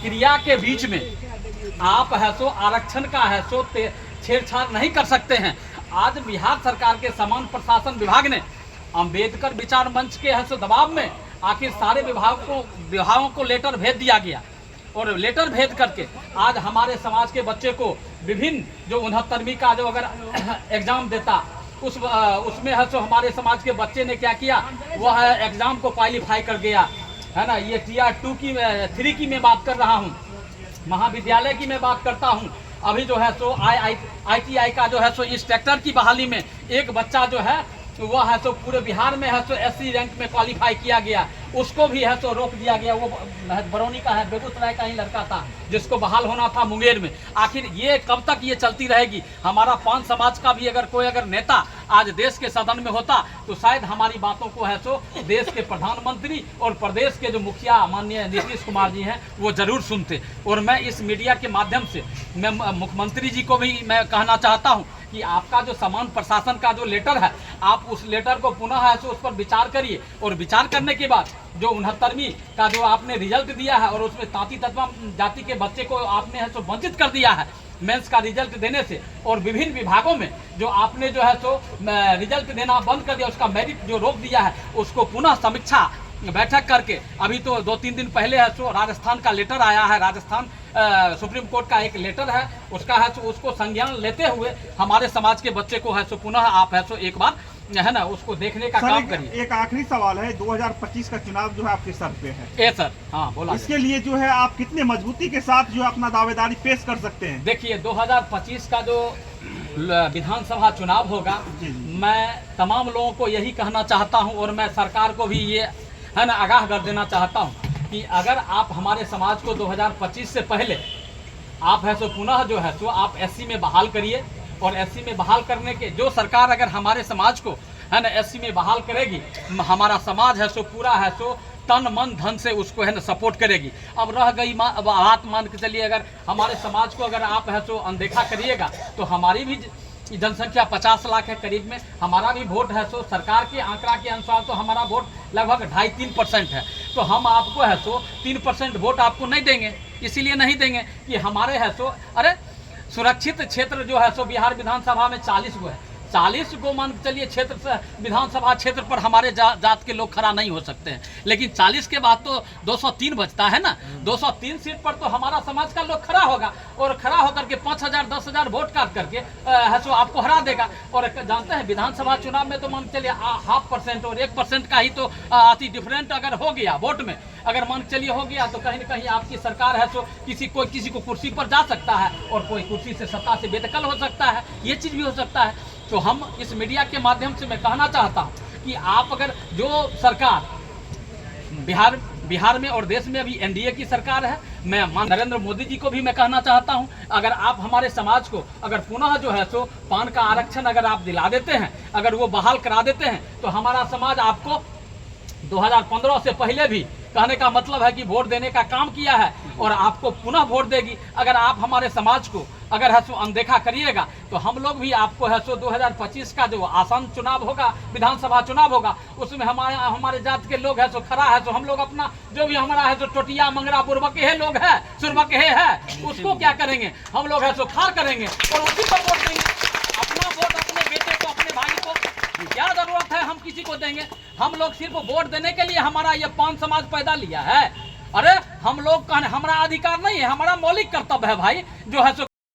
क्रिया के बीच में आप है सो आरक्षण का है सो छेड़छाड़ नहीं कर सकते हैं। आज बिहार सरकार के समान प्रशासन विभाग ने अंबेडकर विचार मंच के है सो दबाव में आखिर सारे विभागों को लेटर भेज दिया गया, और लेटर भेज करके आज हमारे समाज के बच्चे को विभिन्न जो 69वीं का जो अगर एग्जाम देता उसमें है सो हमारे समाज के बच्चे ने क्या किया, वह एग्जाम को क्वालिफाई कर गया है ना। ये टीआर 2 की 3 की मैं बात कर रहा हूँ, महाविद्यालय की मैं बात करता हूँ। अभी जो है सो ITI का जो है सो इंस्ट्रक्टर की बहाली में एक बच्चा जो है वह है सो पूरे बिहार में है सो SC रैंक में क्वालिफाई किया गया, उसको भी है सो रोक दिया गया। वो बरौनी का है, बेगूसराय का ही लड़का था जिसको बहाल होना था मुंगेर में। आखिर ये कब तक ये चलती रहेगी? हमारा पान समाज का भी अगर नेता आज देश के सदन में होता तो शायद हमारी बातों को है सो देश के प्रधानमंत्री और प्रदेश के जो मुखिया माननीय नीतीश कुमार जी हैं वो जरूर सुनते। और मैं इस मीडिया के माध्यम से मैं मुख्यमंत्री जी को भी मैं कहना चाहता हूँ कि आपका जो समान प्रशासन का जो लेटर है, आप उस लेटर को पुनः है सो उस पर विचार करिए, और विचार करने के बाद जो 69वीं का जो आपने रिजल्ट दिया है और उसमें तांती तत्वा जाति के बच्चे को आपने है सो वंचित कर दिया है मेंस का रिजल्ट देने से, और विभिन्न विभागों में जो आपने जो है सो रिजल्ट देना बंद कर दिया, उसका मेरिट जो रोक दिया है, उसको पुनः समीक्षा बैठक करके अभी तो 2-3 दिन पहले है सो राजस्थान का लेटर आया है, राजस्थान सुप्रीम कोर्ट का एक लेटर है, उसका है सो उसको संज्ञान लेते हुए हमारे समाज के बच्चे को है सो पुनः आप है सो एक बार है ना उसको देखने का काम करिए। एक आखिरी सवाल है, 2025 का चुनाव जो है आपके सर पे है। सर हाँ बोला। इसके लिए जो है आप कितने मजबूती के साथ जो अपना दावेदारी पेश कर सकते हैं? देखिए 2025 का जो विधानसभा चुनाव होगा, मैं तमाम लोगों को यही कहना चाहता हूं, और मैं सरकार को भी ये है ना आगाह कर देना चाहता हूं कि अगर आप हमारे समाज को 2025 से पहले आप है सो पुनः जो है सो आप SC में बहाल करिए, और SC में बहाल करने के जो सरकार अगर हमारे समाज को है ना SC में बहाल करेगी, हमारा समाज है सो पूरा है सो तन मन धन से उसको है ना सपोर्ट करेगी। अब रह गई बात मान के चलिए, अगर हमारे समाज को अगर आप है सो अनदेखा करिएगा तो हमारी भी जनसंख्या 50 लाख है करीब में, हमारा भी वोट है सो सरकार के आंकड़ा के अनुसार तो हमारा वोट लगभग 2.5-3% है। तो हम आपको है सो 3% वोट आपको नहीं देंगे, इसीलिए नहीं देंगे कि हमारे है सो सुरक्षित क्षेत्र जो है सो बिहार विधानसभा में 40 गो है, 40 को मान चलिए क्षेत्र से विधानसभा क्षेत्र पर हमारे जात के लोग खड़ा नहीं हो सकते हैं, लेकिन 40 के बाद तो 203 बचता है ना, 203 सीट पर तो हमारा समाज का लोग खड़ा होगा, और खड़ा होकर के 5,000 10,000 वोट काट करके है सो आपको हरा देगा। और जानते हैं विधानसभा चुनाव में तो मान चलिए 0.5% और 1% का ही तो अति डिफरेंट अगर हो गया वोट में, अगर मान चलिए हो गया तो कहीं ना कहीं आपकी सरकार है सो किसी को कुर्सी पर जा सकता है, और कोई कुर्सी से सत्ता से बेदखल हो सकता है, ये चीज़ भी हो सकता है। तो हम इस मीडिया के माध्यम से मैं कहना चाहता हूं कि आप अगर जो सरकार बिहार में और देश में अभी NDA की सरकार है, मैं नरेंद्र मोदी जी को भी मैं कहना चाहता हूं, अगर आप हमारे समाज को अगर पुनः जो है सो पान का आरक्षण अगर आप दिला देते हैं, अगर वो बहाल करा देते हैं, तो हमारा समाज आपको 2015 से पहले भी कहने का मतलब है कि वोट देने का काम किया है, और आपको पुनः वोट देगी। अगर आप हमारे समाज को अगर है सो अनदेखा करिएगा तो हम लोग भी आपको है सो 2025 का जो आसान चुनाव होगा, विधानसभा चुनाव होगा, उसमें हमारे जात के लोग है सो खड़ा है सो हम लोग अपना जो भी हमारा है सो टोटिया मंगरा बुरबके लोग है सुरबके है उसको क्या करेंगे, हम लोग है सो खार करेंगे और उसी पर वोट देंगे। अपना वोट अपने बेटे को अपने भाई को क्या जरूरत है हम किसी को देंगे? हम लोग सिर्फ वोट देने के लिए हमारा ये पान समाज पैदा लिया है। अरे हम लोग का हमारा अधिकार नहीं है, हमारा मौलिक कर्तव्य है भाई जो है सो